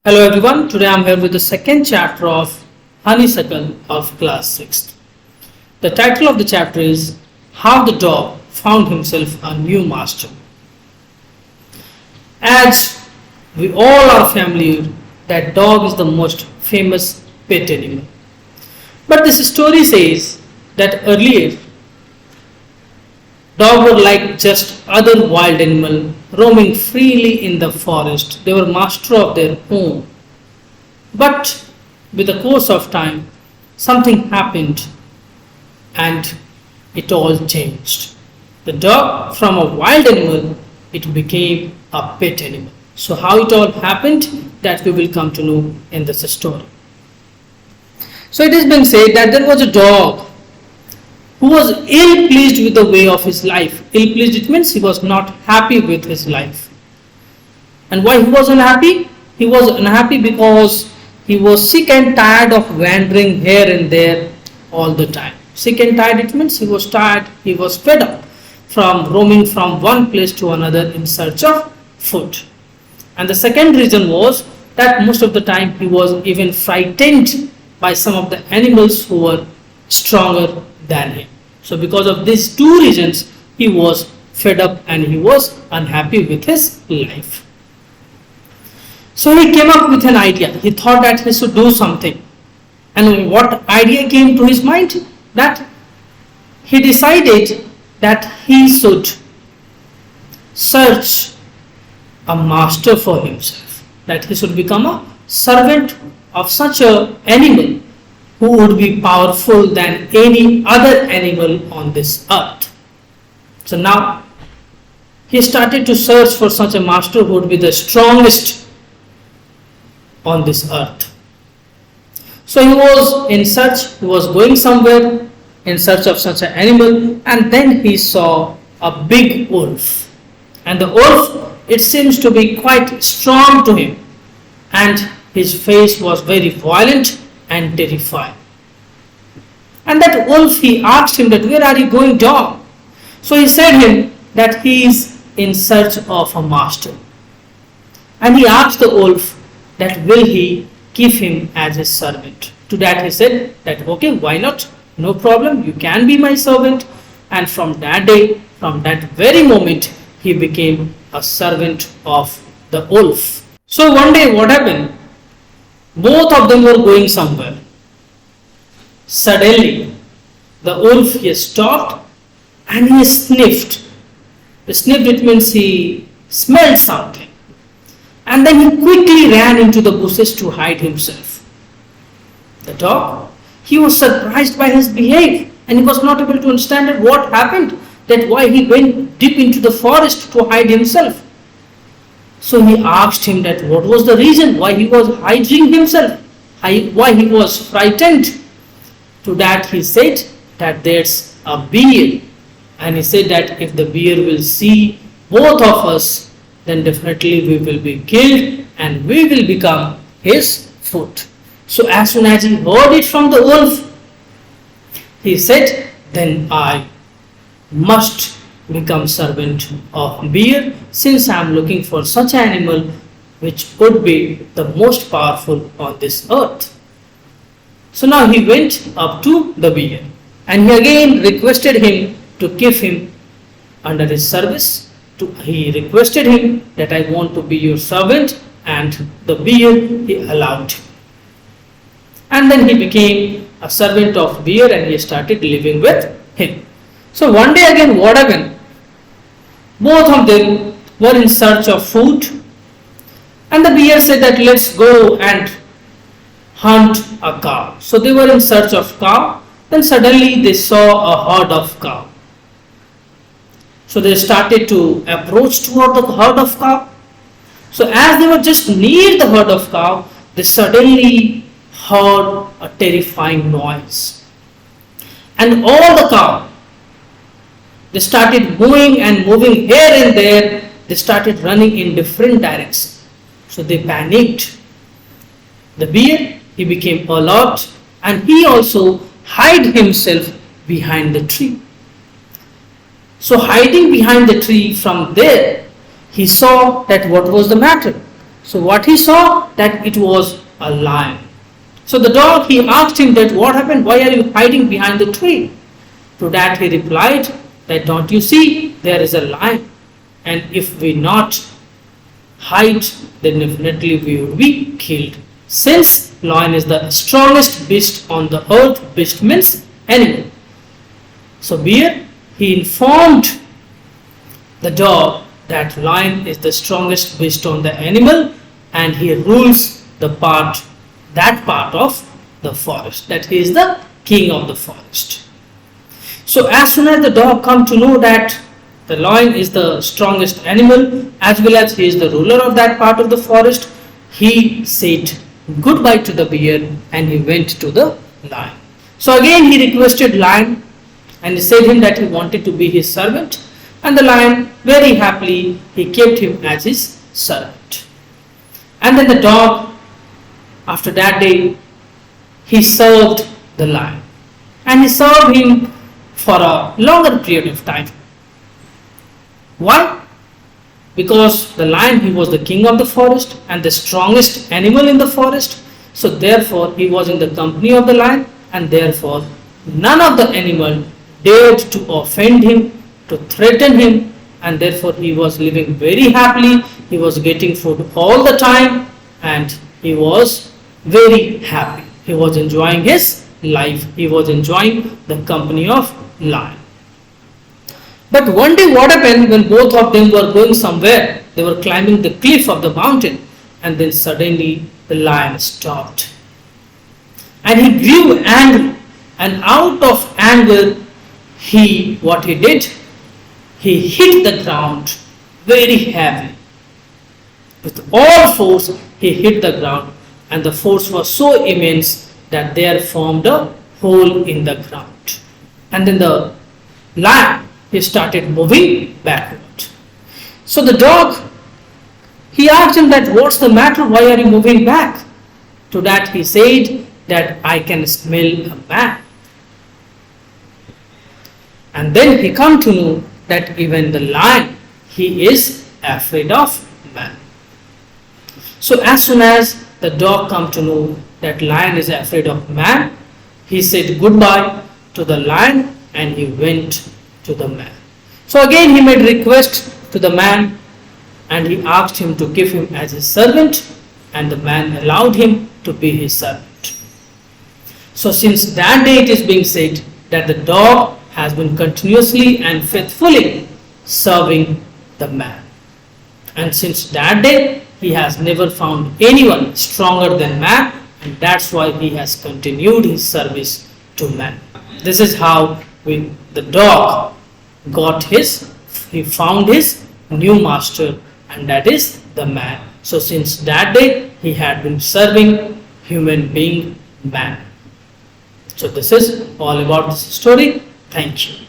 Hello everyone, today I am here with the second chapter of Honeysuckle of class 6th. The title of the chapter is How the Dog Found Himself a New Master. As we all are familiar that dog is the most famous pet animal. But this story says that earlier dogs were like just other wild animal roaming freely in the forest. They were master of their own. But with the course of time, something happened and it all changed. The dog from a wild animal, it became a pet animal. So how it all happened, that we will come to know in this story. So it has been said that there was a dog who was ill pleased with the way of his life. Ill pleased, it means he was not happy with his life. And why he was unhappy? He was unhappy because he was sick and tired of wandering here and there all the time. Sick and tired, it means he was tired, he was fed up from roaming from one place to another in search of food. And the second reason was that most of the time he was even frightened by some of the animals who were stronger than him. So because of these two reasons, he was fed up and he was unhappy with his life. So he came up with an idea. He thought that he should do something. And what idea came to his mind? That he decided that he should search a master for himself. That he should become a servant of such an animal who would be powerful than any other animal on this earth. So now he started to search for such a master who would be the strongest on this earth. So he was in search, he was going somewhere in search of such an animal, and then he saw a big wolf. And the wolf, it seems to be quite strong to him, and his face was very violent and terrifying. And that wolf, he asked him that, where are you going, dog? So he said him that he is in search of a master. And he asked the wolf that will he keep him as his servant. To that he said that okay, why not? No problem, you can be my servant. And from that day, from that very moment, he became a servant of the wolf. So one day what happened? Both of them were going somewhere. Suddenly, the wolf, he stopped and he sniffed. Sniffed, it means he smelled something. And then he quickly ran into the bushes to hide himself. The dog, he was surprised by his behavior and he was not able to understand what happened, that why he went deep into the forest to hide himself. So he asked him that what was the reason why he was hiding himself, why he was frightened. To that he said that there's a bear, and he said that if the bear will see both of us, then definitely we will be killed and we will become his food. So as soon as he heard it from the wolf, he said, then I must become servant of bear, since I am looking for such an animal which would be the most powerful on this earth. So now he went up to the bear and he again requested him to keep him under his service. He requested him that I want to be your servant, and the bear, he allowed him. And then he became a servant of bear and he started living with him. So one day again what happened? Both of them were in search of food, and the bear said that let's go and hunt a cow. So they were in search of cow. Then suddenly they saw a herd of cow. So they started to approach toward the herd of cow. So as they were just near the herd of cow, they suddenly heard a terrifying noise. And all the cow, they started moving and moving here and there. They started running in different directions. So they panicked. The bear, he became alert and he also hid himself behind the tree. So hiding behind the tree, from there he saw that what was the matter. So what he saw, that it was a lion. So the dog, he asked him that what happened, why are you hiding behind the tree? To that he replied that don't you see, there is a lion, and if we not hide, then definitely we would be killed. Since lion is the strongest beast on the earth, beast means animal. So bear, he informed the dog that lion is the strongest beast on the animal, and he rules that part of the forest, that he is the king of the forest. So as soon as the dog come to know that the lion is the strongest animal as well as he is the ruler of that part of the forest, he said goodbye to the bear and he went to the lion. So again he requested lion and he said him that he wanted to be his servant, and the lion very happily he kept him as his servant. And then the dog, after that day, he served the lion, and he served him for a longer period of time. Why? Because the lion, he was the king of the forest and the strongest animal in the forest. So therefore he was in the company of the lion, and therefore none of the animal dared to offend him, to threaten him, and therefore he was living very happily. He was getting food all the time and he was very happy. He was enjoying his life. He was enjoying the company of lion. But one day what happened, when both of them were going somewhere, they were climbing the cliff of the mountain, and then suddenly the lion stopped. And he grew angry, and out of anger, what he did, he hit the ground very heavy. With all force, he hit the ground, and the force was so immense that there formed a hole in the ground. And then the lion, he started moving backward. So the dog, he asked him that what's the matter, why are you moving back? To that he said that I can smell a man. And then he come to know that even the lion, he is afraid of man. So as soon as the dog come to know that lion is afraid of man, he said goodbye to the lion and he went to the man. So again he made request to the man and he asked him to give him as his servant, and the man allowed him to be his servant. So since that day it is being said that the dog has been continuously and faithfully serving the man. And since that day he has never found anyone stronger than man, and that's why he has continued his service to man. This is how the dog he found his new master, and that is the man. So since that day he had been serving human being man. So this is all about this story. Thank you.